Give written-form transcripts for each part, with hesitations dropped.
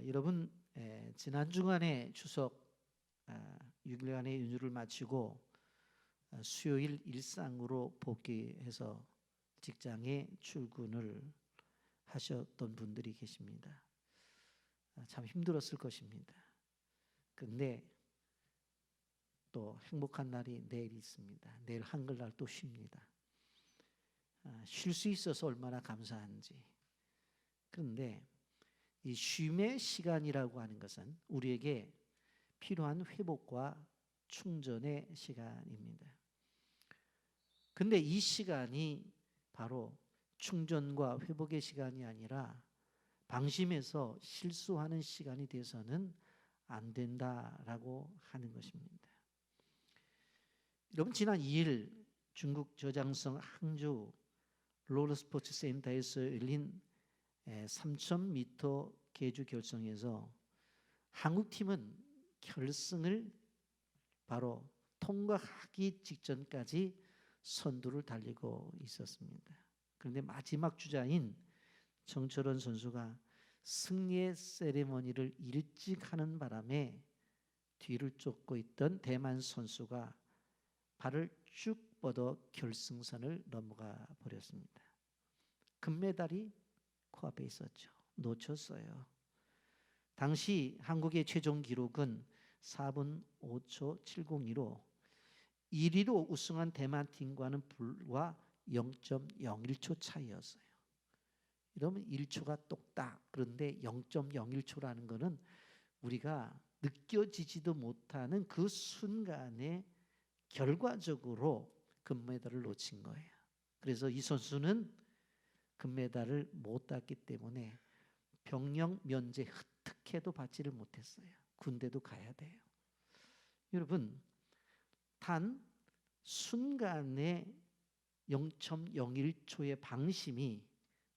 여러분, 지난 주간에 추석 6일간의 연휴를 마치고 수요일 일상으로 복귀해서 직장에 출근을 하셨던 분들이 계십니다. 참 힘들었을 것입니다. 그런데 또 행복한 날이 내일 있습니다. 내일 한글날 또 쉽니다. 쉴 수 있어서 얼마나 감사한지. 그런데 이 쉼의 시간이라고 하는 것은 우리에게 필요한 회복과 충전의 시간입니다. 근데 이 시간이 바로 충전과 회복의 시간이 아니라 방심해서 실수하는 시간이 돼서는 안 된다라고 하는 것입니다. 여러분, 지난 2일 중국 저장성 항저우 롤러스포츠 센터에서 열린 3000m 계주 결승에서 한국팀은 결승을 바로 통과하기 직전까지 선두를 달리고 있었습니다. 그런데 마지막 주자인 정철원 선수가 승리의 세레머니를 일찍 하는 바람에 뒤를 쫓고 있던 대만 선수가 발을 쭉 뻗어 결승선을 넘어가 버렸습니다. 금메달이 코앞에 있었죠. 놓쳤어요. 당시 한국의 최종 기록은 4분 5초 702로 1위로 우승한 대만 팀과는 불과 0.01초 차이였어요. 이러면 1초가 똑딱. 그런데 0.01초라는 것은 우리가 느껴지지도 못하는 그 순간에 결과적으로 금메달을 놓친 거예요. 그래서 이 선수는 금메달을 못 땄기 때문에 병역 면제 흑특혜도 받지를 못했어요. 군대도 가야 돼요. 여러분, 단 순간에 0.01초의 방심이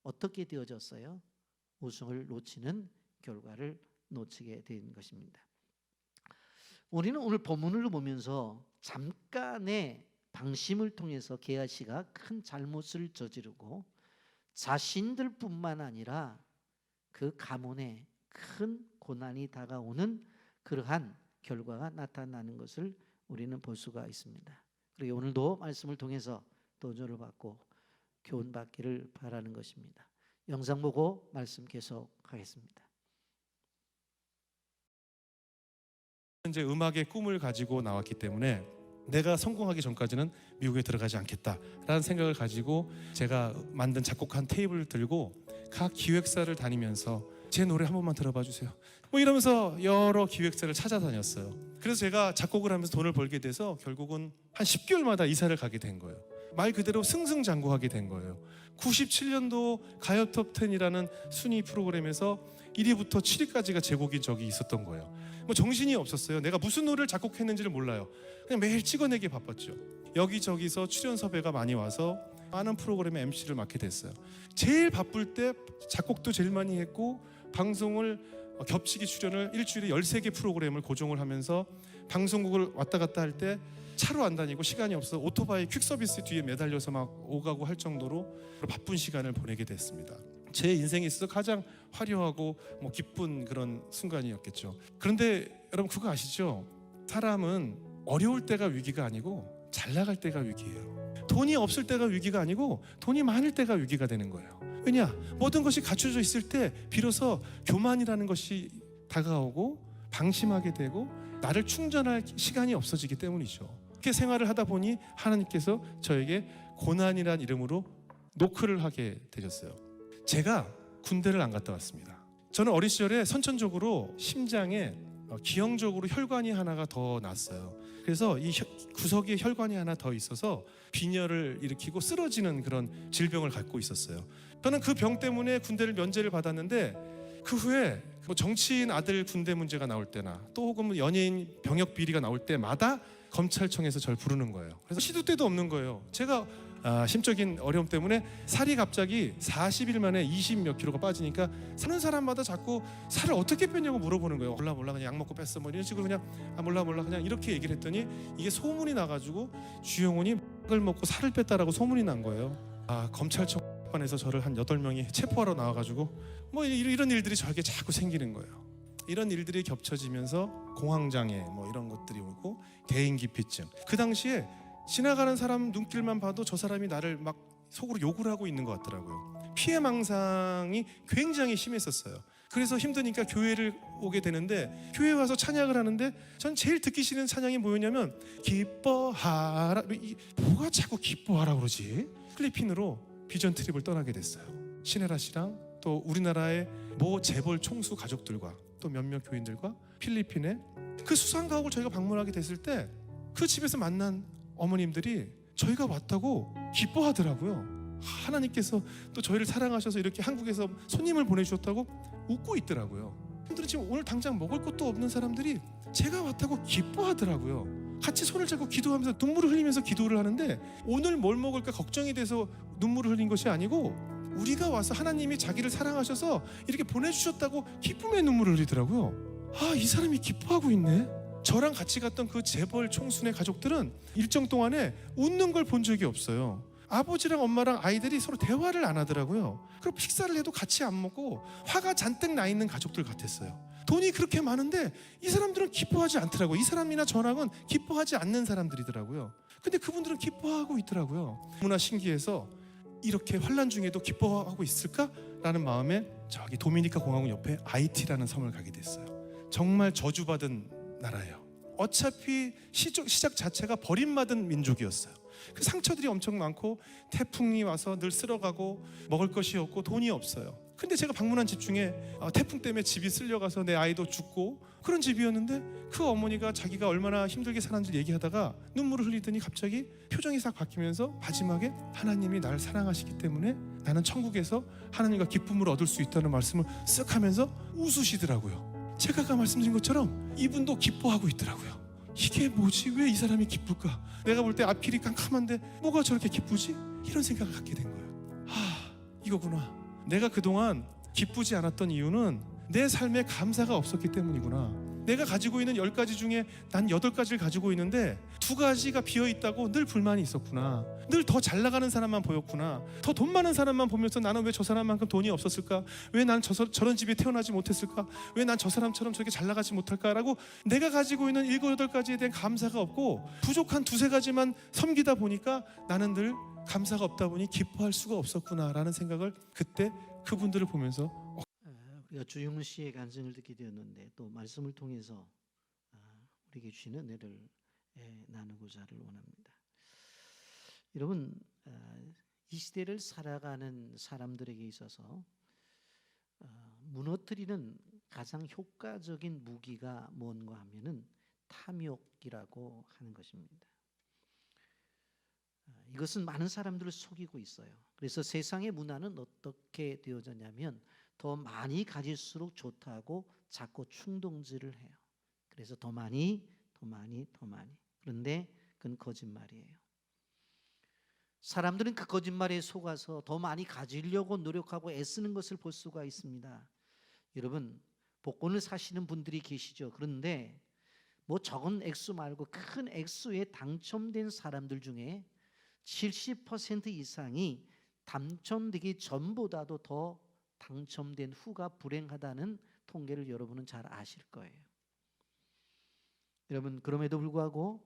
어떻게 되어졌어요? 우승을 놓치는 결과를 놓치게 된 것입니다. 우리는 오늘 본문을 보면서 잠깐의 방심을 통해서 게하시가 큰 잘못을 저지르고 자신들뿐만 아니라 그 가문에 큰 고난이 다가오는 그러한 결과가 나타나는 것을 우리는 볼 수가 있습니다. 그리고 오늘도 말씀을 통해서 도전을 받고 교훈받기를 바라는 것입니다. 영상 보고 말씀 계속하겠습니다. 이제 음악의 꿈을 가지고 나왔기 때문에 내가 성공하기 전까지는 미국에 들어가지 않겠다라는 생각을 가지고 제가 만든 작곡한 테이블을 들고 각 기획사를 다니면서 제 노래 한 번만 들어봐 주세요. 이러면서 여러 기획사를 찾아다녔어요. 그래서 제가 작곡을 하면서 돈을 벌게 돼서 결국은 한 10개월마다 이사를 가게 된 거예요. 말 그대로 승승장구하게 된 거예요. 97년도 가요 톱10이라는 순위 프로그램에서 1위부터 7위까지가 제 곡인 적이 있었던 거예요. 정신이 없었어요. 내가 무슨 노래를 작곡했는지를 몰라요. 그냥 매일 찍어내기 바빴죠. 여기저기서 출연 섭외가 많이 와서 많은 프로그램의 MC를 맡게 됐어요. 제일 바쁠 때 작곡도 제일 많이 했고 방송을 겹치기 출연을 일주일에 13개 프로그램을 고정을 하면서 방송국을 왔다 갔다 할 때 차로 안 다니고 시간이 없어서 오토바이 퀵서비스 뒤에 매달려서 막 오가고 할 정도로 바쁜 시간을 보내게 됐습니다. 제 인생에 있어서 가장 화려하고 기쁜 그런 순간이었겠죠. 그런데 여러분 그거 아시죠? 사람은 어려울 때가 위기가 아니고 잘 나갈 때가 위기예요. 돈이 없을 때가 위기가 아니고 돈이 많을 때가 위기가 되는 거예요. 왜냐? 모든 것이 갖춰져 있을 때 비로소 교만이라는 것이 다가오고 방심하게 되고 나를 충전할 시간이 없어지기 때문이죠. 그렇게 생활을 하다 보니 하나님께서 저에게 고난이란 이름으로 노크를 하게 되셨어요. 제가 군대를 안 갔다 왔습니다. 저는 어린 시절에 선천적으로 심장에 기형적으로 혈관이 하나가 더 났어요. 그래서 이 구석에 혈관이 하나 더 있어서 빈혈을 일으키고 쓰러지는 그런 질병을 갖고 있었어요. 저는 그 병 때문에 군대를 면제를 받았는데 그 후에 정치인 아들 군대 문제가 나올 때나 또 혹은 연예인 병역 비리가 나올 때마다 검찰청에서 저를 부르는 거예요. 그래서 시도 때도 없는 거예요. 제가 심적인 어려움 때문에 살이 갑자기 40일 만에 20 몇 킬로가 빠지니까 사는 사람마다 자꾸 살을 어떻게 뺐냐고 물어보는 거예요. 몰라 그냥 약 먹고 뺐어 이런 식으로 그냥 몰라 그냥 이렇게 얘기를 했더니 이게 소문이 나가지고 주영훈이 약을 먹고 살을 뺐다라고 소문이 난 거예요. 검찰청에서 저를 한 8명이 체포하러 나와가지고 이런 일들이 저에게 자꾸 생기는 거예요. 이런 일들이 겹쳐지면서 공황장애 뭐 이런 것들이 오고 대인기피증. 그 당시에 지나가는 사람 눈길만 봐도 저 사람이 나를 막 속으로 욕을 하고 있는 것 같더라고요. 피해망상이 굉장히 심했었어요. 그래서 힘드니까 교회를 오게 되는데 교회 와서 찬양을 하는데 전 제일 듣기 싫은 찬양이 뭐였냐면 기뻐하라. 뭐가 자꾸 기뻐하라 그러지? 필리핀으로 비전 트립을 떠나게 됐어요. 신혜라 씨랑 또 우리나라의 모 재벌 총수 가족들과 또 몇몇 교인들과 필리핀에 그 수상가옥을 저희가 방문하게 됐을 때 그 집에서 만난 어머님들이 저희가 왔다고 기뻐하더라고요. 하나님께서 또 저희를 사랑하셔서 이렇게 한국에서 손님을 보내주셨다고 웃고 있더라고요. 근데 지금 오늘 당장 먹을 것도 없는 사람들이 제가 왔다고 기뻐하더라고요. 같이 손을 잡고 기도하면서 눈물을 흘리면서 기도를 하는데 오늘 뭘 먹을까 걱정이 돼서 눈물을 흘린 것이 아니고 우리가 와서 하나님이 자기를 사랑하셔서 이렇게 보내주셨다고 기쁨의 눈물을 흘리더라고요. 아, 이 사람이 기뻐하고 있네. 저랑 같이 갔던 그 재벌 총수네 가족들은 일정 동안에 웃는 걸 본 적이 없어요. 아버지랑 엄마랑 아이들이 서로 대화를 안 하더라고요. 그리고 식사를 해도 같이 안 먹고 화가 잔뜩 나 있는 가족들 같았어요. 돈이 그렇게 많은데 이 사람들은 기뻐하지 않더라고요. 이 사람이나 저랑은 기뻐하지 않는 사람들이더라고요. 근데 그분들은 기뻐하고 있더라고요. 너무나 신기해서 이렇게 환난 중에도 기뻐하고 있을까라는 마음에 저기 도미니카 공화국 옆에 아이티라는 섬을 가게 됐어요. 정말 저주받은 나라예요. 어차피 시작 자체가 버림받은 민족이었어요. 그 상처들이 엄청 많고 태풍이 와서 늘 쓸어가고 먹을 것이 없고 돈이 없어요. 근데 제가 방문한 집 중에 태풍 때문에 집이 쓸려가서 내 아이도 죽고 그런 집이었는데 그 어머니가 자기가 얼마나 힘들게 사는지 얘기하다가 눈물을 흘리더니 갑자기 표정이 싹 바뀌면서 마지막에 하나님이 날 사랑하시기 때문에 나는 천국에서 하나님과 기쁨을 얻을 수 있다는 말씀을 쓱 하면서 웃으시더라고요. 제가 아까 말씀드린 것처럼 이분도 기뻐하고 있더라고요. 이게 뭐지? 왜 이 사람이 기쁠까? 내가 볼 때 앞길이 깜깜한데 뭐가 저렇게 기쁘지? 이런 생각을 갖게 된 거예요. 이거구나. 내가 그동안 기쁘지 않았던 이유는 내 삶에 감사가 없었기 때문이구나. 내가 가지고 있는 10가지 중에 난 8가지를 가지고 있는데 2가지가 비어있다고 늘 불만이 있었구나. 늘 더 잘 나가는 사람만 보였구나. 더 돈 많은 사람만 보면서 나는 왜 저 사람만큼 돈이 없었을까? 왜 난 저런 집에 태어나지 못했을까? 왜 난 저 사람처럼 저렇게 잘 나가지 못할까라고 내가 가지고 있는 7, 8가지에 대한 감사가 없고 부족한 2, 3가지만 섬기다 보니까 나는 늘 감사가 없다 보니 기뻐할 수가 없었구나라는 생각을 그때 그분들을 보면서 우리가 주영 씨의 간증을 듣게 되었는데 또 말씀을 통해서 우리에게 주시는 은혜를 나누고자를 원합니다. 여러분, 이 시대를 살아가는 사람들에게 있어서 무너뜨리는 가장 효과적인 무기가 뭔가 하면은 탐욕이라고 하는 것입니다. 이것은 많은 사람들을 속이고 있어요. 그래서 세상의 문화는 어떻게 되어졌냐면 더 많이 가질수록 좋다고 자꾸 충동질을 해요. 그래서 더 많이. 그런데 그건 거짓말이에요. 사람들은 그 거짓말에 속아서 더 많이 가지려고 노력하고 애쓰는 것을 볼 수가 있습니다. 여러분, 복권을 사시는 분들이 계시죠. 그런데 뭐 적은 액수 말고 큰 액수에 당첨된 사람들 중에 70% 이상이 당첨되기 전보다도 더 당첨된 후가 불행하다는 통계를 여러분은 잘 아실 거예요. 여러분, 그럼에도 불구하고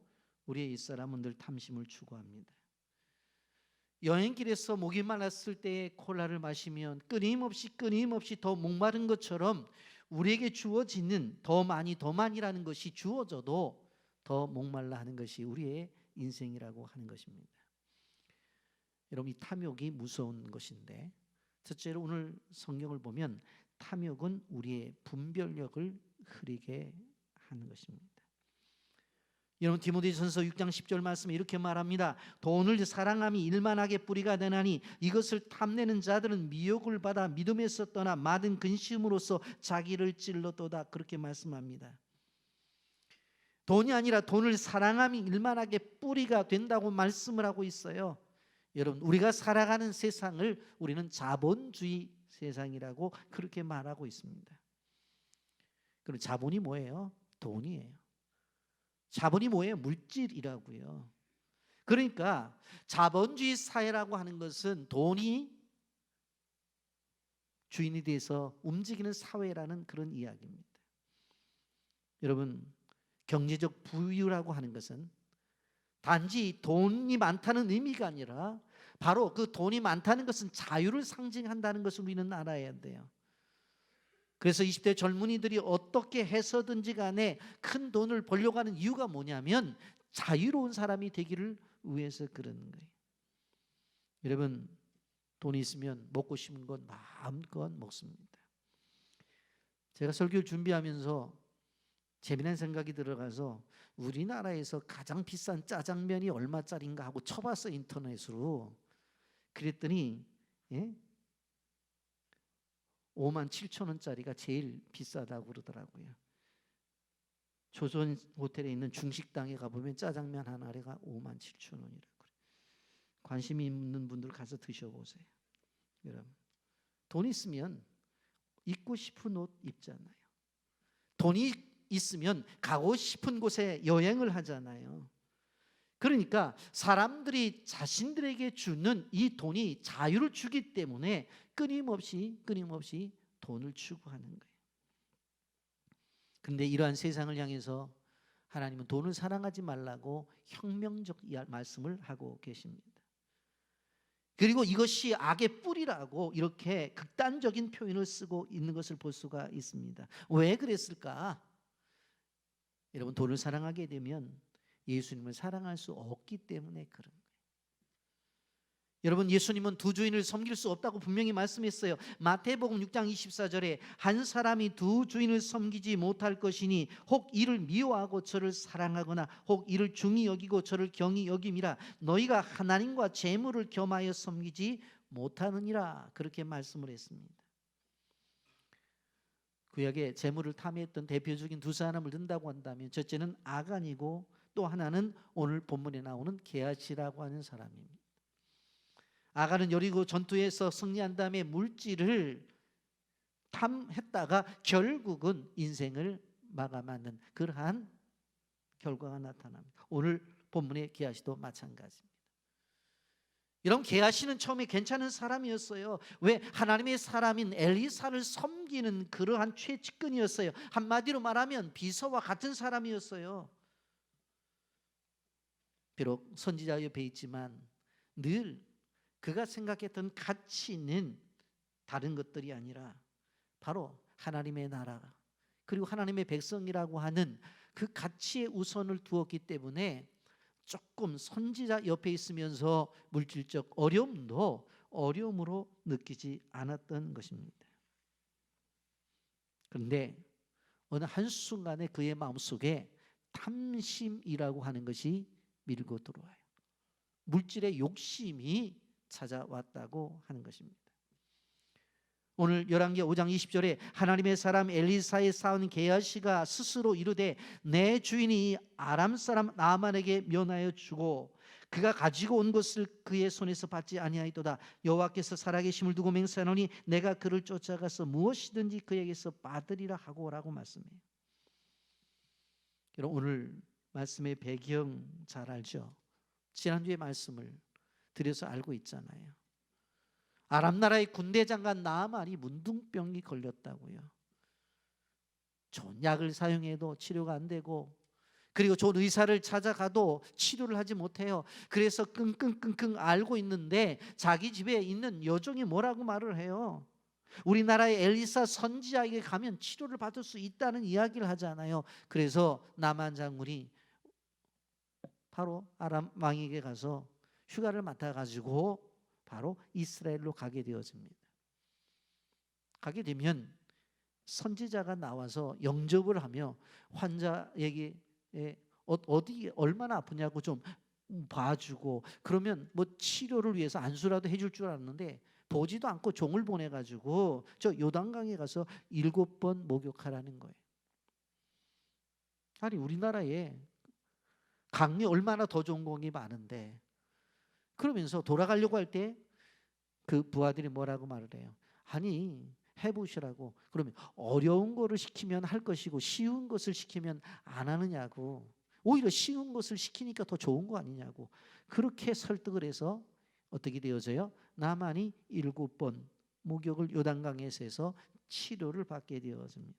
우리의 윗사람은 늘 탐심을 추구합니다. 여행길에서 목이 말랐을 때 콜라를 마시면 끊임없이 더 목마른 것처럼 우리에게 주어지는 더 많이라는 것이 주어져도 더 목말라 하는 것이 우리의 인생이라고 하는 것입니다. 여러분, 이 탐욕이 무서운 것인데 첫째로 오늘 성경을 보면 탐욕은 우리의 분별력을 흐리게 하는 것입니다. 여러분, 디모데전서 6장 10절 말씀에 이렇게 말합니다. 돈을 사랑함이 일만하게 뿌리가 되나니 이것을 탐내는 자들은 미혹을 받아 믿음에서 떠나 많은 근심으로써 자기를 찔러도다. 그렇게 말씀합니다. 돈이 아니라 돈을 사랑함이 일만하게 뿌리가 된다고 말씀을 하고 있어요. 여러분, 우리가 살아가는 세상을 우리는 자본주의 세상이라고 그렇게 말하고 있습니다. 그럼 자본이 뭐예요? 돈이에요. 자본이 뭐예요? 물질이라고요. 그러니까 자본주의 사회라고 하는 것은 돈이 주인이 돼서 움직이는 사회라는 그런 이야기입니다. 여러분, 경제적 부유라고 하는 것은 단지 돈이 많다는 의미가 아니라 바로 그 돈이 많다는 것은 자유를 상징한다는 것을 우리는 알아야 돼요. 그래서 20대 젊은이들이 어떻게 해서든지 간에 큰 돈을 벌려고 하는 이유가 뭐냐면 자유로운 사람이 되기를 위해서 그러는 거예요. 여러분, 돈이 있으면 먹고 싶은 건 마음껏 먹습니다. 제가 설교를 준비하면서 재미난 생각이 들어가서 우리나라에서 가장 비싼 짜장면이 얼마짜리인가 하고 쳐봤어, 인터넷으로. 그랬더니 57,000원짜리가 제일 비싸다고 그러더라고요. 조선 호텔에 있는 중식당에 가보면 짜장면 하나가 57,000원이라고 그래요. 관심 있는 분들 가서 드셔보세요. 여러분, 돈 있으면 입고 싶은 옷 입잖아요. 돈이 있으면 가고 싶은 곳에 여행을 하잖아요. 그러니까 사람들이 자신들에게 주는 이 돈이 자유를 주기 때문에 끊임없이 돈을 추구하는 거예요. 그런데 이러한 세상을 향해서 하나님은 돈을 사랑하지 말라고 혁명적 말씀을 하고 계십니다. 그리고 이것이 악의 뿌리라고 이렇게 극단적인 표현을 쓰고 있는 것을 볼 수가 있습니다. 왜 그랬을까? 여러분, 돈을 사랑하게 되면 예수님을 사랑할 수 없기 때문에 그런 거예요. 여러분, 예수님은 두 주인을 섬길 수 없다고 분명히 말씀했어요. 마태복음 6장 24절에 한 사람이 두 주인을 섬기지 못할 것이니 혹 이를 미워하고 저를 사랑하거나 혹 이를 중히 여기고 저를 경히 여김이라. 너희가 하나님과 재물을 겸하여 섬기지 못하느니라. 그렇게 말씀을 했습니다. 구약에 재물을 탐했던 대표적인 두 사람을 든다고 한다면 첫째는 아간이고 또 하나는 오늘 본문에 나오는 게하시라고 하는 사람입니다. 아간은 여리고 전투에서 승리한 다음에 물질을 탐했다가 결국은 인생을 마감하는 그러한 결과가 나타납니다. 오늘 본문의 게하시도 마찬가지입니다. 여러분, 게하시는 처음에 괜찮은 사람이었어요. 왜? 하나님의 사람인 엘리사를 섬기는 그러한 최측근이었어요. 한마디로 말하면 비서와 같은 사람이었어요. 비록 선지자 옆에 있지만 늘 그가 생각했던 가치는 다른 것들이 아니라 바로 하나님의 나라 그리고 하나님의 백성이라고 하는 그 가치에 우선을 두었기 때문에 조금 선지자 옆에 있으면서 물질적 어려움도 어려움으로 느끼지 않았던 것입니다. 그런데 어느 한순간에 그의 마음속에 탐심이라고 하는 것이 밀고 들어와요. 물질의 욕심이 찾아왔다고 하는 것입니다. 오늘 열왕기하 5장 20절에 하나님의 사람 엘리사의 사원 게하시가 스스로 이르되 내 주인이 아람 사람 나아만에게 면하여 주고 그가 가지고 온 것을 그의 손에서 받지 아니하였도다. 여호와께서 살아계심을 두고 맹세하노니 내가 그를 쫓아가서 무엇이든지 그에게서 받으리라 하고라고 말씀해요. 여러분, 오늘 말씀의 배경 잘 알죠? 지난주의 말씀을 드려서 알고 있잖아요. 아람 나라의 군대 장관 나아만이 문둥병이 걸렸다고요. 좋은 약을 사용해도 치료가 안 되고 그리고 좋은 의사를 찾아가도 치료를 하지 못해요. 그래서 끙끙끙끙 앓고 있는데 자기 집에 있는 여종이 뭐라고 말을 해요? 우리나라의 엘리사 선지자에게 가면 치료를 받을 수 있다는 이야기를 하잖아요. 그래서 나만 장군이 바로 아람 왕에게 가서 휴가를 맡아가지고 바로 이스라엘로 가게 되어집니다. 가게 되면 선지자가 나와서 영접을 하며 환자에게 어디 얼마나 아프냐고 좀 봐주고 그러면 뭐 치료를 위해서 안수라도 해줄 줄 알았는데 보지도 않고 종을 보내가지고 저 요단강에 가서 7번 목욕하라는 거예요. 아니, 우리나라에 강이 얼마나 더 좋은 공이 많은데 그러면서 돌아가려고 할 때 그 부하들이 뭐라고 말을 해요? 아니, 해보시라고. 그러면 어려운 거를 시키면 할 것이고 쉬운 것을 시키면 안 하느냐고. 오히려 쉬운 것을 시키니까 더 좋은 거 아니냐고. 그렇게 설득을 해서 어떻게 되어져요? 나만이 7번 목욕을 요단강에서 해서 치료를 받게 되어집니다.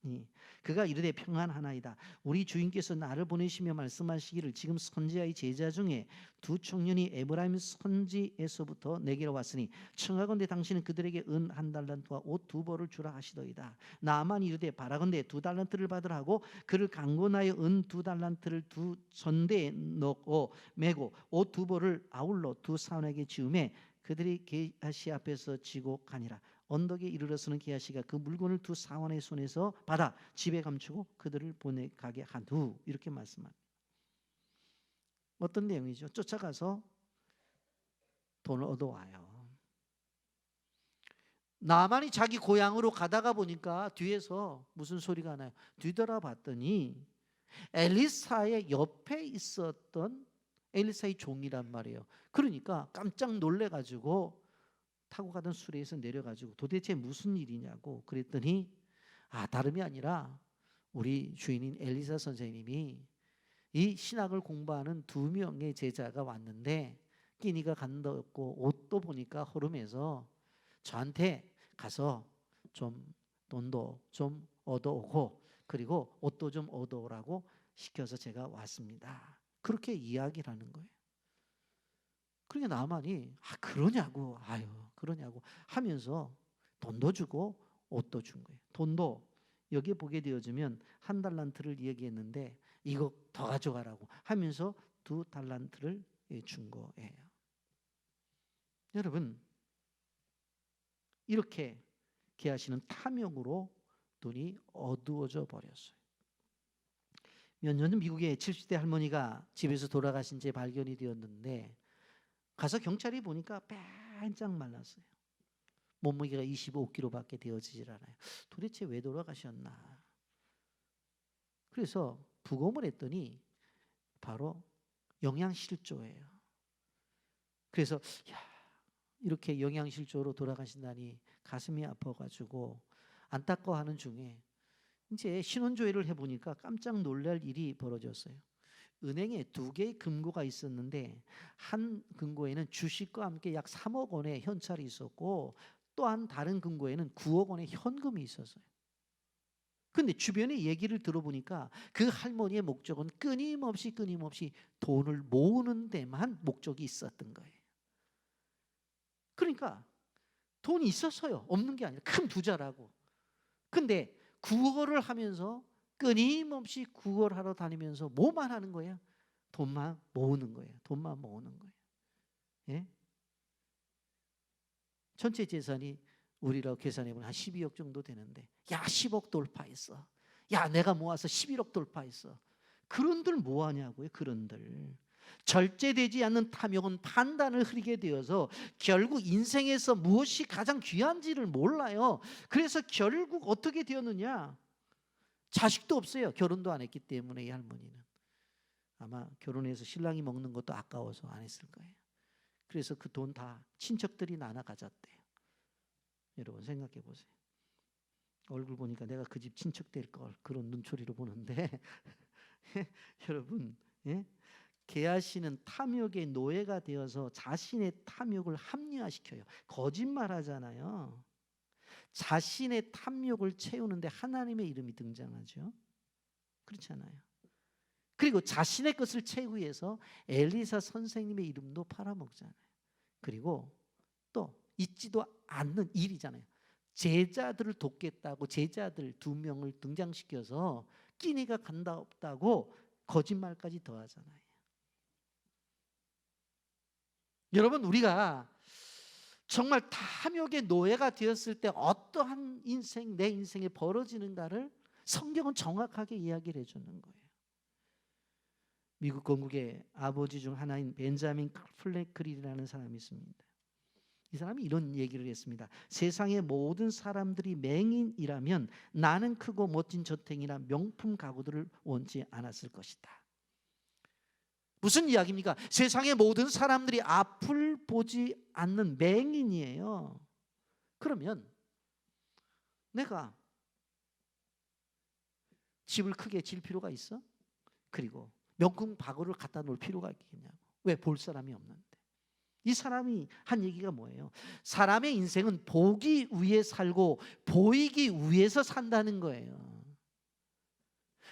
그가 이르되 평안하나이다. 우리 주인께서 나를 보내시며 말씀하시기를 지금 선지자의 제자 중에 두 청년이 에브라임 선지에서부터 내게로 왔으니 청하건대 당신은 그들에게 은 1달란트와 옷 2벌을 주라 하시더이다. 나만 이르되 바라건대 2달란트를 받으라 하고 그를 강권하여 은 2달란트를 두 전대에 넣고 메고 옷 2벌을 아울러 두 사원에게 지우매 그들이 게하시 앞에서 지고 가니라. 언덕에 이르러서는 게하시가 그 물건을 두 사원의 손에서 받아 집에 감추고 그들을 보내가게 한 후 이렇게 말씀합니다. 어떤 내용이죠? 쫓아가서 돈을 얻어와요. 나만이 자기 고향으로 가다가 보니까 뒤에서 무슨 소리가 나요? 뒤돌아봤더니 엘리사의 옆에 있었던 엘리사의 종이란 말이에요. 그러니까 깜짝 놀래가지고 타고 가던 수레에서 내려가지고 도대체 무슨 일이냐고 그랬더니 다름이 아니라 우리 주인인 엘리사 선생님이 이 신학을 공부하는 2명의 제자가 왔는데 끼니가 간다고 옷도 보니까 허름해서 저한테 가서 좀 돈도 좀 얻어오고 그리고 옷도 좀 얻어오라고 시켜서 제가 왔습니다. 그렇게 이야기를 하는 거예요. 그러니까 나만이 그러냐고 그러냐고 하면서 돈도 주고 옷도 준 거예요. 돈도 여기에 보게 되어지면 1달란트를 얘기했는데 이거 더 가져가라고 하면서 2달란트를 준 거예요. 여러분 이렇게 게하시는 탐욕으로 돈이 어두워져 버렸어요. 몇 년 전 미국의 70대 할머니가 집에서 돌아가신 채 발견이 되었는데 가서 경찰이 보니까 반짝 말랐어요. 몸무게가 25kg밖에 되어지질 않아요. 도대체 왜 돌아가셨나? 그래서 부검을 했더니 바로 영양실조예요. 그래서 이렇게 영양실조로 돌아가신다니 가슴이 아파가지고 안타까워하는 중에 이제 신원조회를 해보니까 깜짝 놀랄 일이 벌어졌어요. 은행에 2개의 금고가 있었는데 한 금고에는 주식과 함께 약 3억 원의 현찰이 있었고 또한 다른 금고에는 9억 원의 현금이 있었어요. 근데 주변의 얘기를 들어보니까 그 할머니의 목적은 끊임없이 돈을 모으는 데만 목적이 있었던 거예요. 그러니까 돈이 있었어요. 없는 게 아니라 큰 부자라고. 근데 구걸을 하면서 끊임없이 구걸을 하러 다니면서 뭐만 하는 거예요? 돈만 모으는 거예요. 돈만 모으는 거예요. 예? 전체 재산이 우리라고 계산해보면 한 12억 정도 되는데 10억 돌파했어. 내가 모아서 11억 돌파했어. 그런들 뭐하냐고요. 그런들. 절제되지 않는 탐욕은 판단을 흐리게 되어서 결국 인생에서 무엇이 가장 귀한지를 몰라요. 그래서 결국 어떻게 되었느냐? 자식도 없어요. 결혼도 안 했기 때문에 이 할머니는. 아마 결혼해서 신랑이 먹는 것도 아까워서 안 했을 거예요. 그래서 그 돈 다 친척들이 나눠 가졌대요. 여러분 생각해 보세요. 얼굴 보니까 내가 그 집 친척 될 걸 그런 눈초리로 보는데 여러분 게하시는 탐욕의 노예가 되어서 자신의 탐욕을 합리화시켜요. 거짓말하잖아요. 자신의 탐욕을 채우는데 하나님의 이름이 등장하죠. 그렇잖아요. 그리고 자신의 것을 채우기 위해서 엘리사 선생님의 이름도 팔아먹잖아요. 그리고 또 있지도 않는 일이잖아요. 제자들을 돕겠다고 제자들 2명을 등장시켜서 끼니가 간다 없다고 거짓말까지 더하잖아요. 여러분 우리가 정말 탐욕의 노예가 되었을 때 어떠한 인생, 내 인생에 벌어지는가를 성경은 정확하게 이야기를 해주는 거예요. 미국 건국의 아버지 중 하나인 벤자민 플래클이라는 사람이 있습니다. 이 사람이 이런 얘기를 했습니다. 세상의 모든 사람들이 맹인이라면 나는 크고 멋진 저택이나 명품 가구들을 원치 않았을 것이다. 무슨 이야기입니까? 세상의 모든 사람들이 앞을 보지 않는 맹인이에요. 그러면 내가 집을 크게 질 필요가 있어? 그리고 명품 가구를 갖다 놓을 필요가 있겠냐고. 왜? 볼 사람이 없는데. 이 사람이 한 얘기가 뭐예요? 사람의 인생은 보기 위해 살고 보이기 위해서 산다는 거예요.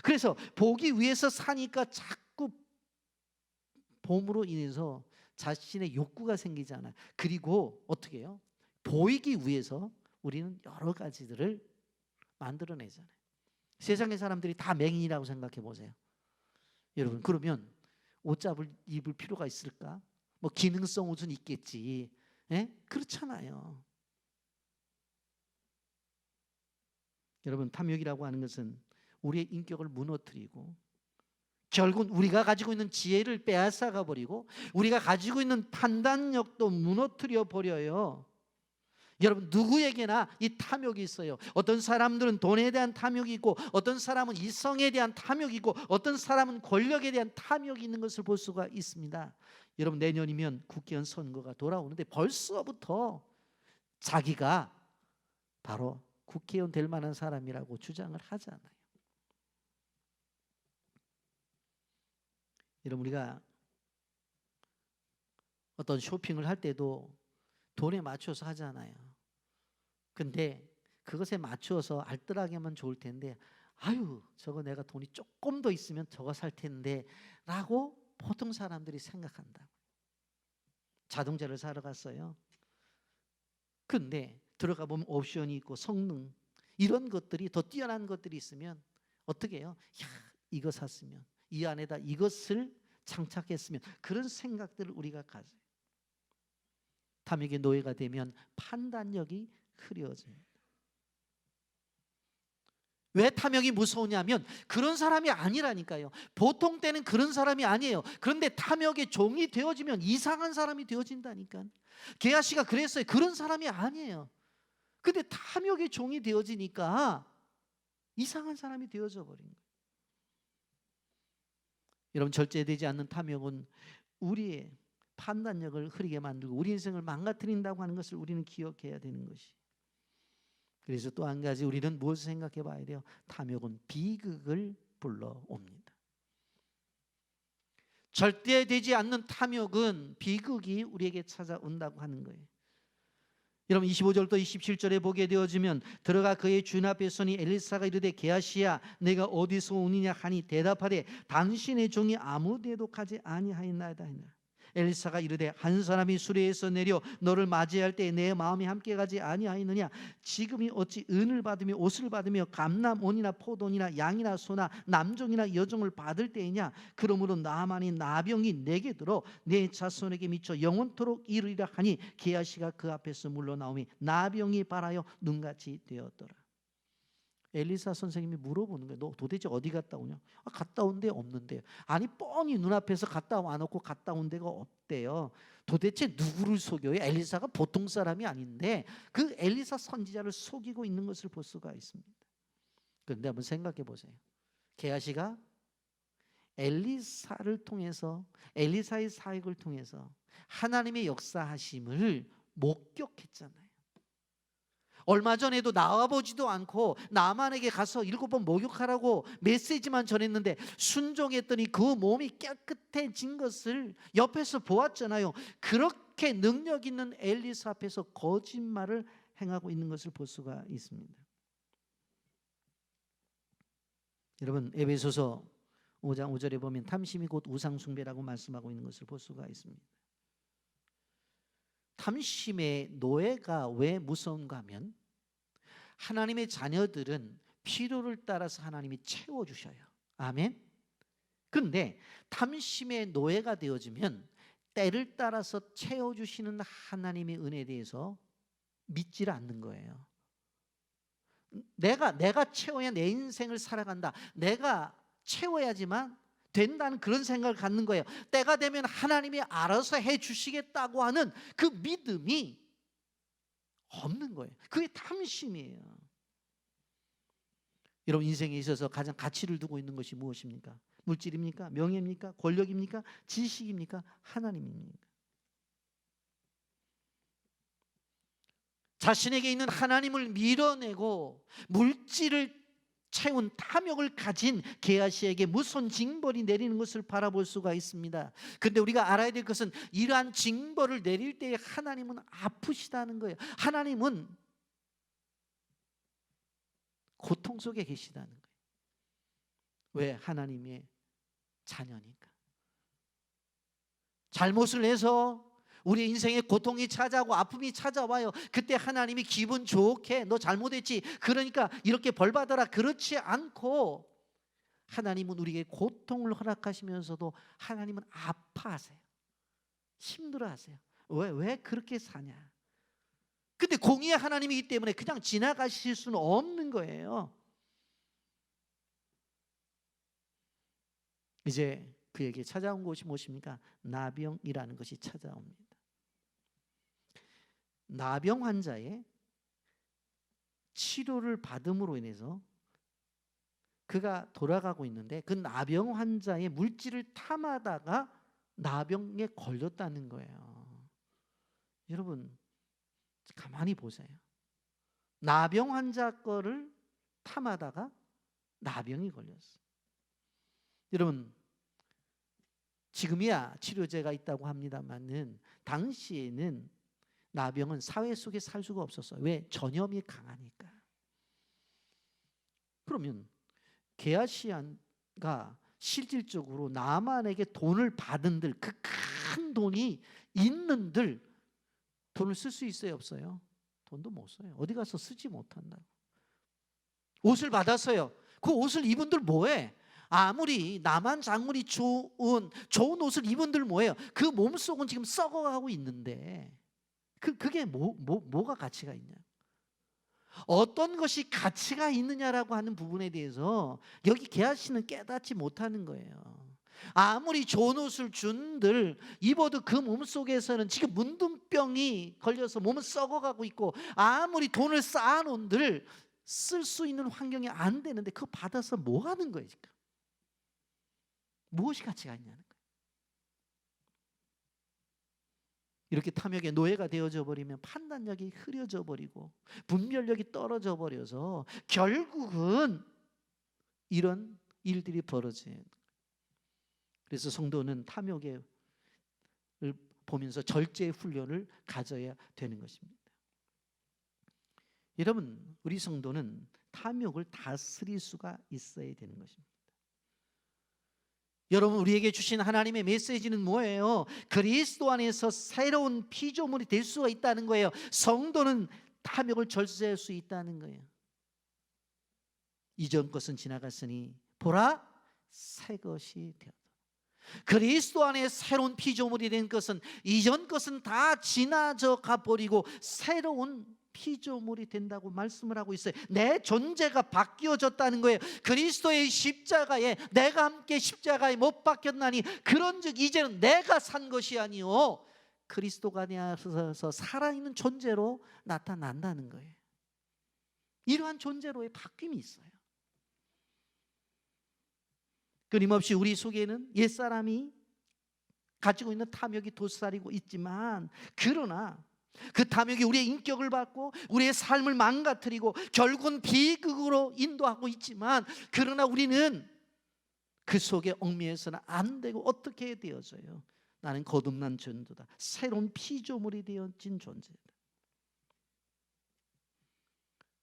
그래서 보기 위해서 사니까 자꾸 봄으로 인해서 자신의 욕구가 생기잖아요. 그리고 어떻게 해요? 보이기 위해서 우리는 여러 가지들을 만들어내잖아요. 세상의 사람들이 다 맹인이라고 생각해 보세요. 여러분, 그러면 옷잡을 입을 필요가 있을까? 뭐 기능성 옷은 있겠지. 예? 그렇잖아요. 여러분, 탐욕이라고 하는 것은 우리의 인격을 무너뜨리고 결국은 우리가 가지고 있는 지혜를 빼앗아가 버리고 우리가 가지고 있는 판단력도 무너뜨려 버려요. 여러분, 누구에게나 이 탐욕이 있어요. 어떤 사람들은 돈에 대한 탐욕이 있고, 어떤 사람은 이성에 대한 탐욕이 있고, 어떤 사람은 권력에 대한 탐욕이 있는 것을 볼 수가 있습니다. 여러분, 내년이면 국회의원 선거가 돌아오는데 벌써부터 자기가 바로 국회의원 될 만한 사람이라고 주장을 하잖아요. 여러분, 우리가 어떤 쇼핑을 할 때도 돈에 맞춰서 하잖아요. 근데 그것에 맞춰서 알뜰하게만 좋을 텐데, 아유, 저거 내가 돈이 조금 더 있으면 저거 살 텐데 라고 보통 사람들이 생각한다. 자동차를 사러 갔어요. 근데 들어가 보면 옵션이 있고 성능, 이런 것들이 더 뛰어난 것들이 있으면 어떻게 해요? 야, 이거 샀으면, 이 안에다 이것을 장착했으면, 그런 생각들을 우리가 가져요. 탐욕의 노예가 되면 판단력이 흐려집니다. 왜 탐욕이 무서우냐면 그런 사람이 아니라니까요. 보통 때는 그런 사람이 아니에요. 그런데 탐욕의 종이 되어지면 이상한 사람이 되어진다니까. 게하시가 그랬어요. 그런 사람이 아니에요. 근데 탐욕의 종이 되어지니까 이상한 사람이 되어져 버린 거예요. 여러분, 절제되지 않는 탐욕은 우리의 판단력을 흐리게 만들고 우리 인생을 망가뜨린다고 하는 것을 우리는 기억해야 되는 것이. 그래서 또 한 가지 우리는 무엇을 생각해 봐야 돼요? 탐욕은 비극을 불러옵니다. 절대되지 않는 탐욕은 비극이 우리에게 찾아온다고 하는 거예요. 여러분, 25절부터 27절에 보게 되어지면 들어가 그의 주인 앞에 서니 엘리사가 이르되 게하시야 내가 어디서 오느냐 하니 대답하되 당신의 종이 아무 데도 가지 아니하였나이다 하니라. 엘리사가 이르되 한 사람이 수레에서 내려 너를 맞이할 때 내 마음이 함께 가지 아니하였느냐. 지금이 어찌 은을 받으며 옷을 받으며 감람온이나 포도원이나 양이나 소나 남종이나 여종을 받을 때이냐. 그러므로 나만이 나병이 내게 들어 내 자손에게 미쳐 영원토록 이르리라 하니 게하시가 그 앞에서 물러나오니 나병이 발하여 눈같이 되었더라. 엘리사 선생님이 물어보는 거예요. 너 도대체 어디 갔다 오냐? 갔다 온 데 없는데요. 아니, 뻔히 눈앞에서 갔다 와놓고 갔다 온 데가 없대요. 도대체 누구를 속여요? 엘리사가 보통 사람이 아닌데 그 엘리사 선지자를 속이고 있는 것을 볼 수가 있습니다. 그런데 한번 생각해 보세요. 게하시가 엘리사를 통해서, 엘리사의 사역을 통해서 하나님의 역사하심을 목격했잖아요. 얼마 전에도 나와보지도 않고 나만에게 가서 7번 목욕하라고 메시지만 전했는데 순종했더니 그 몸이 깨끗해진 것을 옆에서 보았잖아요. 그렇게 능력 있는 엘리사 앞에서 거짓말을 행하고 있는 것을 볼 수가 있습니다. 여러분, 에베소서 5장 5절에 보면 탐심이 곧 우상숭배라고 말씀하고 있는 것을 볼 수가 있습니다. 탐심의 노예가 왜 무서운가 하면 하나님의 자녀들은 필요를 따라서 하나님이 채워주셔요. 아멘. 그런데 탐심의 노예가 되어지면 때를 따라서 채워주시는 하나님의 은혜에 대해서 믿지를 않는 거예요. 내가 채워야 내 인생을 살아간다. 내가 채워야지만 된다는 그런 생각을 갖는 거예요. 때가 되면 하나님이 알아서 해주시겠다고 하는 그 믿음이 없는 거예요. 그게 탐심이에요. 여러분, 인생에 있어서 가장 가치를 두고 있는 것이 무엇입니까? 물질입니까? 명예입니까? 권력입니까? 지식입니까? 하나님입니까? 자신에게 있는 하나님을 밀어내고 물질을 채운 탐욕을 가진 게하시에게 무서운 징벌이 내리는 것을 바라볼 수가 있습니다. 그런데 우리가 알아야 될 것은 이러한 징벌을 내릴 때 하나님은 아프시다는 거예요. 하나님은 고통 속에 계시다는 거예요. 왜? 하나님의 자녀니까. 잘못을 해서 우리 인생에 고통이 찾아오고 아픔이 찾아와요. 그때 하나님이 기분 좋게 너 잘못했지, 그러니까 이렇게 벌 받아라, 그렇지 않고 하나님은 우리에게 고통을 허락하시면서도 하나님은 아파하세요. 힘들어하세요. 왜 그렇게 사냐? 근데 공의의 하나님이기 때문에 그냥 지나가실 수는 없는 거예요. 이제 그에게 찾아온 것이 무엇입니까? 나병이라는 것이 찾아옵니다. 나병 환자의 치료를 받음으로 인해서 그가 돌아가고 있는데 그 나병 환자의 물질을 탐하다가 나병에 걸렸다는 거예요. 여러분 가만히 보세요. 나병 환자 거를 탐하다가 나병이 걸렸어요. 여러분 지금이야 치료제가 있다고 합니다만은 당시에는 나병은 사회 속에 살 수가 없었어요. 왜? 전염이 강하니까. 그러면 게하시안가 실질적으로 나만에게 돈을 받은들, 그 큰 돈이 있는들 돈을 쓸 수 있어요, 없어요? 돈도 못 써요. 어디 가서 쓰지 못한다고. 옷을 받았어요. 그 옷을 입은들 뭐해? 아무리 나만 장물이 좋은 옷을 입은들 뭐예요? 그 몸속은 지금 썩어가고 있는데 그게 뭐가 가치가 있냐? 어떤 것이 가치가 있느냐라고 하는 부분에 대해서 여기 게하시는 깨닫지 못하는 거예요. 아무리 좋은 옷을 준들 입어도 그 몸속에서는 지금 문둥병이 걸려서 몸은 썩어가고 있고 아무리 돈을 쌓아놓은들 쓸 수 있는 환경이 안 되는데 그거 받아서 뭐 하는 거예요 지금? 무엇이 가치가 있냐는 거예요. 이렇게 탐욕의 노예가 되어져 버리면 판단력이 흐려져 버리고 분별력이 떨어져 버려서 결국은 이런 일들이 벌어져요. 그래서 성도는 탐욕을 보면서 절제의 훈련을 가져야 되는 것입니다. 여러분 우리 성도는 탐욕을 다스릴 수가 있어야 되는 것입니다. 여러분 우리에게 주신 하나님의 메시지는 뭐예요? 그리스도 안에서 새로운 피조물이 될 수가 있다는 거예요. 성도는 탐욕을 절제할 수 있다는 거예요. 이전 것은 지나갔으니 보라 새 것이 되었다. 그리스도 안에 새로운 피조물이 된 것은 이전 것은 다 지나져 가버리고 새로운 피조물이 된다고 말씀을 하고 있어요. 내 존재가 바뀌어졌다는 거예요. 그리스도의 십자가에 내가 함께 십자가에 못 박혔나니 그런즉 이제는 내가 산 것이 아니요 그리스도가 내 안에서 살아있는 존재로 나타난다는 거예요. 이러한 존재로의 바뀜이 있어요. 끊임없이 우리 속에는 옛사람이 가지고 있는 탐욕이 도사리고 있지만 그러나 그 탐욕이 우리의 인격을 받고 우리의 삶을 망가뜨리고 결국은 비극으로 인도하고 있지만 그러나 우리는 그 속에 얽매여서는 안 되고 어떻게 해야 되어져요? 나는 거듭난 존재다. 새로운 피조물이 되어진 존재다.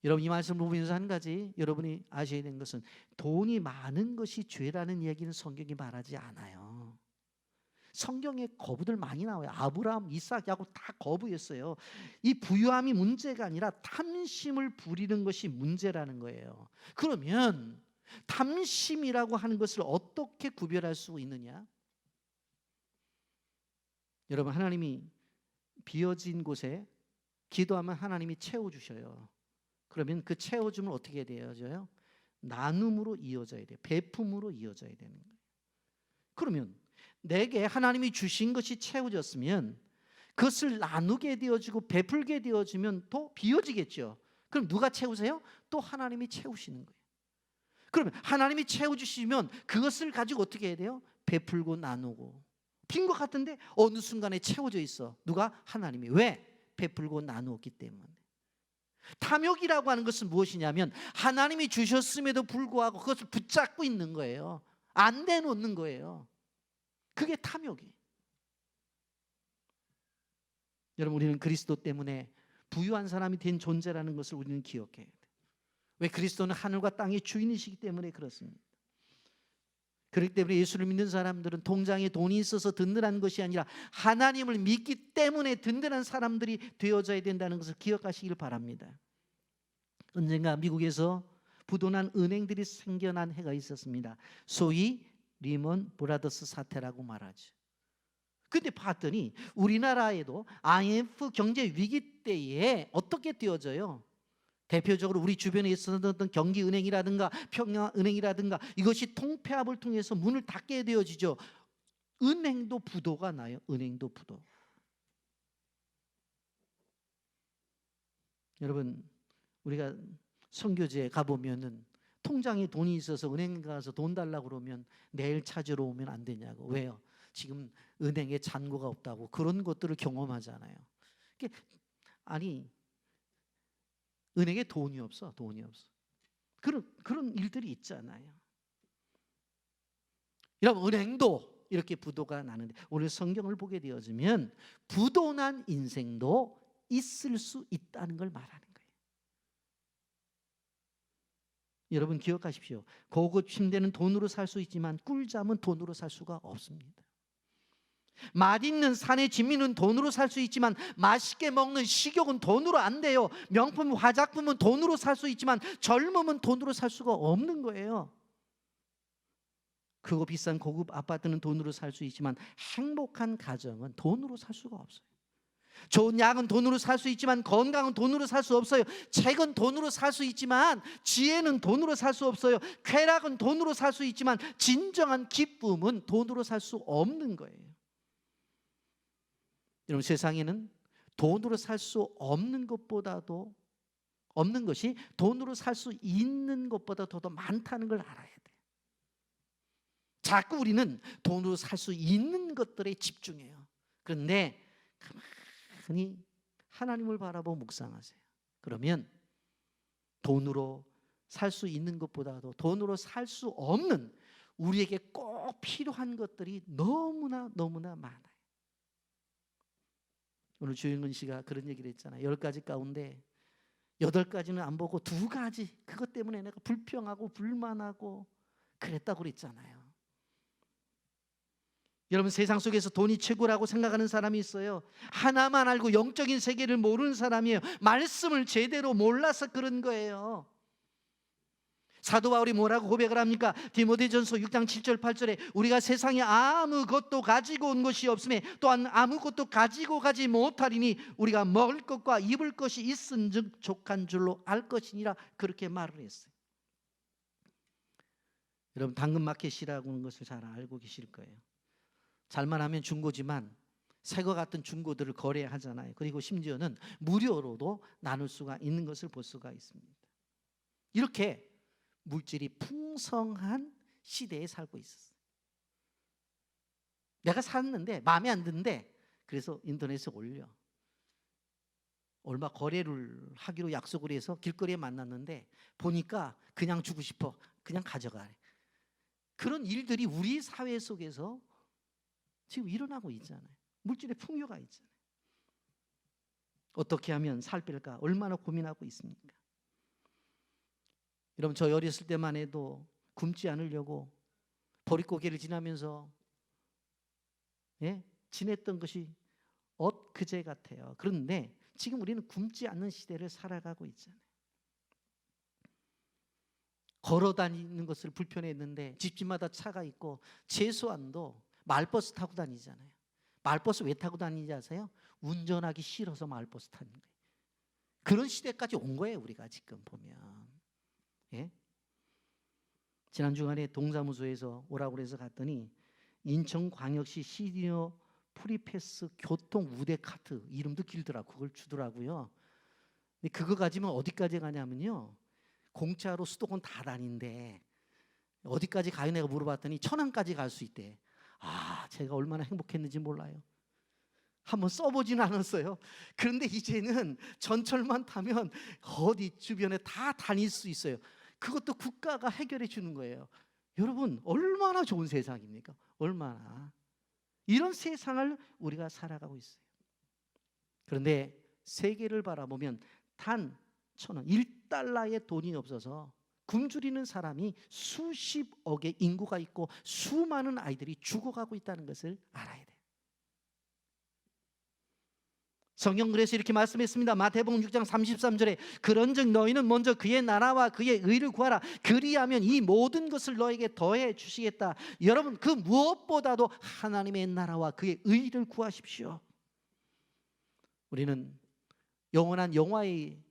여러분 이 말씀을 보면서 한 가지 여러분이 아셔야 되는 것은 돈이 많은 것이 죄라는 이야기는 성경이 말하지 않아요. 성경에 거부들 많이 나와요. 아브라함, 이삭, 야곱 다 거부했어요. 이 부유함이 문제가 아니라 탐심을 부리는 것이 문제라는 거예요. 그러면 탐심이라고 하는 것을 어떻게 구별할 수 있느냐? 여러분 하나님이 비어진 곳에 기도하면 하나님이 채워주셔요. 그러면 그 채워줌을 어떻게 되어져요? 나눔으로 이어져야 돼요. 베품으로 이어져야 되는 거예요. 그러면 내게 하나님이 주신 것이 채워졌으면 그것을 나누게 되어지고 베풀게 되어지면 또 비어지겠죠. 그럼 누가 채우세요? 또 하나님이 채우시는 거예요. 그러면 하나님이 채워주시면 그것을 가지고 어떻게 해야 돼요? 베풀고 나누고. 빈 것 같은데 어느 순간에 채워져 있어. 누가? 하나님이. 왜? 베풀고 나누었기 때문에. 탐욕이라고 하는 것은 무엇이냐면 하나님이 주셨음에도 불구하고 그것을 붙잡고 있는 거예요. 안 내놓는 거예요. 그게 탐욕이. 여러분 우리는 그리스도 때문에 부유한 사람이 된 존재라는 것을 우리는 기억해야 돼요. 왜? 그리스도는 하늘과 땅의 주인이시기 때문에 그렇습니다. 그렇기 때문에 예수를 믿는 사람들은 통장에 돈이 있어서 든든한 것이 아니라 하나님을 믿기 때문에 든든한 사람들이 되어져야 된다는 것을 기억하시길 바랍니다. 언젠가 미국에서 부도난 은행들이 생겨난 해가 있었습니다. 소위 리먼 브라더스 사태라고 말하죠. 근데 봤더니 우리나라에도 IMF 경제 위기 때에 어떻게 되어져요? 대표적으로 우리 주변에 있었던 경기은행이라든가 평양은행이라든가 이것이 통폐합을 통해서 문을 닫게 되어지죠. 은행도 부도가 나요. 은행도 부도. 여러분, 우리가 선교지에 가보면은 통장에 돈이 있어서 은행 가서 돈 달라고 그러면 내일 찾으러 오면 안 되냐고. 왜요? 지금 은행에 잔고가 없다고. 그런 것들을 경험하잖아요. 아니, 은행에 돈이 없어. 돈이 없어. 그런 일들이 있잖아요. 여러분, 은행도 이렇게 부도가 나는데 오늘 성경을 보게 되어지면 부도난 인생도 있을 수 있다는 걸 말하는 거예요. 여러분 기억하십시오. 고급 침대는 돈으로 살 수 있지만 꿀잠은 돈으로 살 수가 없습니다. 맛있는 산의 진미는 돈으로 살 수 있지만 맛있게 먹는 식욕은 돈으로 안 돼요. 명품 화장품은 돈으로 살 수 있지만 젊음은 돈으로 살 수가 없는 거예요. 크고 비싼 고급 아파트는 돈으로 살 수 있지만 행복한 가정은 돈으로 살 수가 없어요. 좋은 약은 돈으로 살 수 있지만 건강은 돈으로 살 수 없어요. 책은 돈으로 살 수 있지만 지혜는 돈으로 살 수 없어요. 쾌락은 돈으로 살 수 있지만 진정한 기쁨은 돈으로 살 수 없는 거예요. 여러분, 세상에는 돈으로 살 수 없는 것보다도 없는 것이 돈으로 살 수 있는 것보다 더 많다는 걸 알아야 돼. 자꾸 우리는 돈으로 살 수 있는 것들에 집중해요. 그런데 가만히 하나님을 바라보고 묵상하세요. 그러면 돈으로 살 수 있는 것보다도 돈으로 살 수 없는 우리에게 꼭 필요한 것들이 너무나 많아요. 오늘 주영근 씨가 그런 얘기를 했잖아요. 10가지 가운데 8가지는 안 보고 2가지, 그것 때문에 내가 불평하고 불만하고 그랬다고 그랬잖아요. 여러분, 세상 속에서 돈이 최고라고 생각하는 사람이 있어요. 하나만 알고 영적인 세계를 모르는 사람이에요. 말씀을 제대로 몰라서 그런 거예요. 사도 바울이 뭐라고 고백을 합니까? 디모데전서 6장 7절 8절에 우리가 세상에 아무것도 가지고 온 것이 없음에 또한 아무것도 가지고 가지 못하리니 우리가 먹을 것과 입을 것이 있은즉 족한 줄로 알 것이니라, 그렇게 말을 했어요. 여러분, 당근마켓이라고 하는 것을 잘 알고 계실 거예요. 잘만 하면 중고지만 새거 같은 중고들을 거래하잖아요. 그리고 심지어는 무료로도 나눌 수가 있는 것을 볼 수가 있습니다. 이렇게 물질이 풍성한 시대에 살고 있었어요. 내가 샀는데 마음에 안 드는데 그래서 인터넷에 올려. 얼마 거래를 하기로 약속을 해서 길거리에 만났는데 보니까 그냥 주고 싶어. 그냥 가져가래. 그런 일들이 우리 사회 속에서 지금 일어나고 있잖아요. 물질의 풍요가 있잖아요. 어떻게 하면 살 뺄까 얼마나 고민하고 있습니까? 여러분, 저 어렸을 때만 해도 굶지 않으려고 보릿고개를 지나면서 지냈던 것이 엊그제 같아요. 그런데 지금 우리는 굶지 않는 시대를 살아가고 있잖아요. 걸어 다니는 것을 불편했는데 집집마다 차가 있고 최소한도 마을버스 타고 다니잖아요. 마을버스 왜 타고 다니는지 아세요? 운전하기 싫어서 마을버스 타는 거예요. 그런 시대까지 온 거예요, 우리가 지금 보면. 지난 주간에 동사무소에서 오라고 해서 갔더니 인천광역시 시니어 프리패스 교통 우대 카트, 이름도 길더라고. 그걸 주더라고요. 근데 그거 가지면 어디까지 가냐면요, 공짜로 수도권 다 다닌대. 어디까지 가요? 내가 물어봤더니 천안까지 갈 수 있대. 제가 얼마나 행복했는지 몰라요. 한번 써보지는 않았어요. 그런데 이제는 전철만 타면 어디 주변에 다 다닐 수 있어요. 그것도 국가가 해결해 주는 거예요. 여러분, 얼마나 좋은 세상입니까? 얼마나. 이런 세상을 우리가 살아가고 있어요. 그런데 세계를 바라보면 단 1,000원, 1달러의 돈이 없어서 굶주리는 사람이 수십억의 인구가 있고 수많은 아이들이 죽어가고 있다는 것을 알아야 돼요. 성경 그래서 이렇게 말씀했습니다. 마태복음 6장 33절에 그런즉 너희는 먼저 그의 나라와 그의 의를 구하라. 그리하면 이 모든 것을 너에게 더해 주시겠다. 여러분, 그 무엇보다도 하나님의 나라와 그의 의를 구하십시오. 우리는 영원한 영화의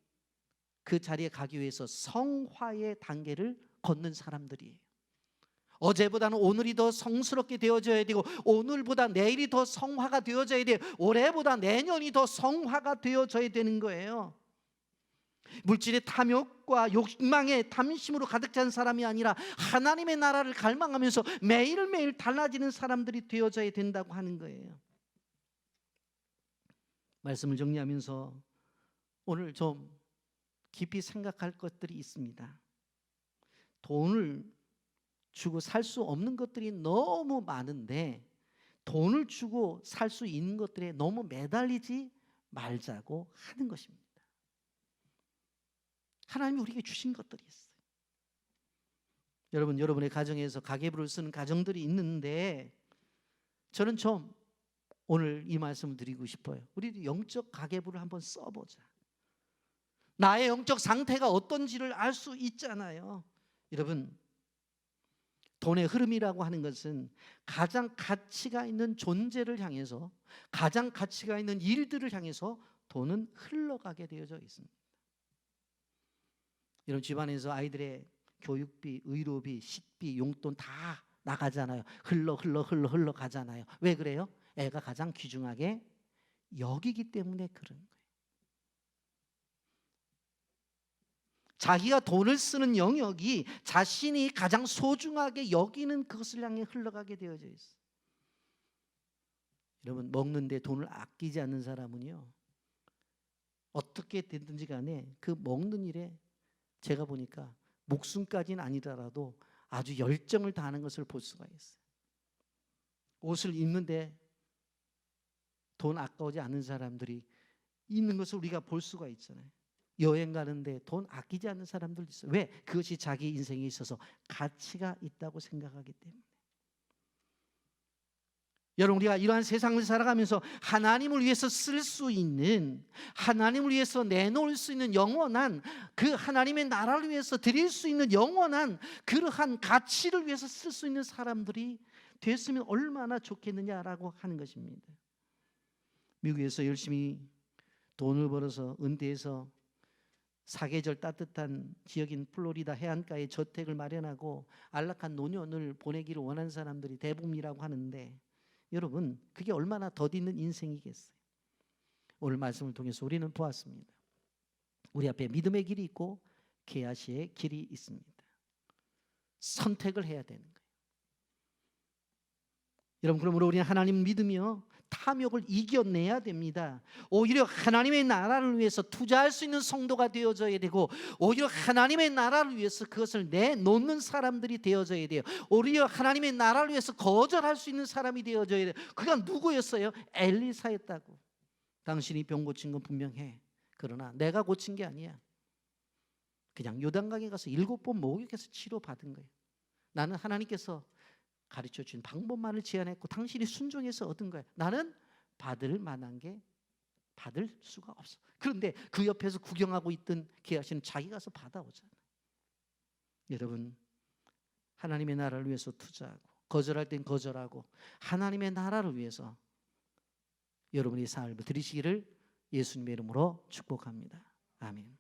그 자리에 가기 위해서 성화의 단계를 걷는 사람들이에요. 어제보다는 오늘이 더 성스럽게 되어져야 되고, 오늘보다 내일이 더 성화가 되어져야 돼요. 올해보다 내년이 더 성화가 되어져야 되는 거예요. 물질의 탐욕과 욕망의 탐심으로 가득 찬 사람이 아니라 하나님의 나라를 갈망하면서 매일매일 달라지는 사람들이 되어져야 된다고 하는 거예요. 말씀을 정리하면서 오늘 좀 깊이 생각할 것들이 있습니다. 돈을 주고 살 수 없는 것들이 너무 많은데 돈을 주고 살 수 있는 것들에 너무 매달리지 말자고 하는 것입니다. 하나님이 우리에게 주신 것들이 있어요. 여러분의 가정에서 가계부를 쓰는 가정들이 있는데 저는 좀 오늘 이 말씀을 드리고 싶어요. 우리도 영적 가계부를 한번 써보자. 나의 영적 상태가 어떤지를 알 수 있잖아요. 여러분, 돈의 흐름이라고 하는 것은 가장 가치가 있는 존재를 향해서, 가장 가치가 있는 일들을 향해서 돈은 흘러가게 되어져 있습니다. 여러분, 집안에서 아이들의 교육비, 의료비, 식비, 용돈 다 나가잖아요. 흘러가잖아요. 왜 그래요? 애가 가장 귀중하게 여기기 때문에 그런 거예요. 자기가 돈을 쓰는 영역이 자신이 가장 소중하게 여기는 그것을 향해 흘러가게 되어져 있어요. 여러분, 먹는데 돈을 아끼지 않는 사람은요, 어떻게 됐든지 간에 그 먹는 일에 제가 보니까 목숨까지는 아니더라도 아주 열정을 다하는 것을 볼 수가 있어요. 옷을 입는데 돈 아까우지 않는 사람들이 있는 것을 우리가 볼 수가 있잖아요. 여행 가는데 돈 아끼지 않는 사람들도 있어요. 왜? 그것이 자기 인생에 있어서 가치가 있다고 생각하기 때문에. 여러분, 우리가 이러한 세상을 살아가면서 하나님을 위해서 쓸 수 있는, 하나님을 위해서 내놓을 수 있는 영원한, 그 하나님의 나라를 위해서 드릴 수 있는 영원한 그러한 가치를 위해서 쓸 수 있는 사람들이 됐으면 얼마나 좋겠느냐라고 하는 것입니다. 미국에서 열심히 돈을 벌어서 은퇴해서 사계절 따뜻한 지역인 플로리다 해안가에 저택을 마련하고 안락한 노년을 보내기를 원하는 사람들이 대부분이라고 하는데, 여러분, 그게 얼마나 덧있는 인생이겠어요. 오늘 말씀을 통해서 우리는 보았습니다. 우리 앞에 믿음의 길이 있고 계하시의 길이 있습니다. 선택을 해야 되는 거예요. 여러분, 그러므로 우리는 하나님 믿으며 탐욕을 이겨내야 됩니다. 오히려 하나님의 나라를 위해서 투자할 수 있는 성도가 되어져야 되고, 오히려 하나님의 나라를 위해서 그것을 내놓는 사람들이 되어져야 돼요. 오히려 하나님의 나라를 위해서 거절할 수 있는 사람이 되어져야 돼요. 그가 누구였어요? 엘리사였다고. 당신이 병 고친 건 분명해. 그러나 내가 고친 게 아니야. 그냥 요단강에 가서 7번 목욕해서 치료받은 거예요. 나는 하나님께서 가르쳐 준 방법만을 제안했고 당신이 순종해서 얻은 거야. 나는 받을 만한 게 받을 수가 없어. 그런데 그 옆에서 구경하고 있던 게하시는 자기 가서 받아오잖아. 여러분, 하나님의 나라를 위해서 투자하고, 거절할 땐 거절하고, 하나님의 나라를 위해서 여러분이 삶을 드리시기를 예수님의 이름으로 축복합니다. 아멘.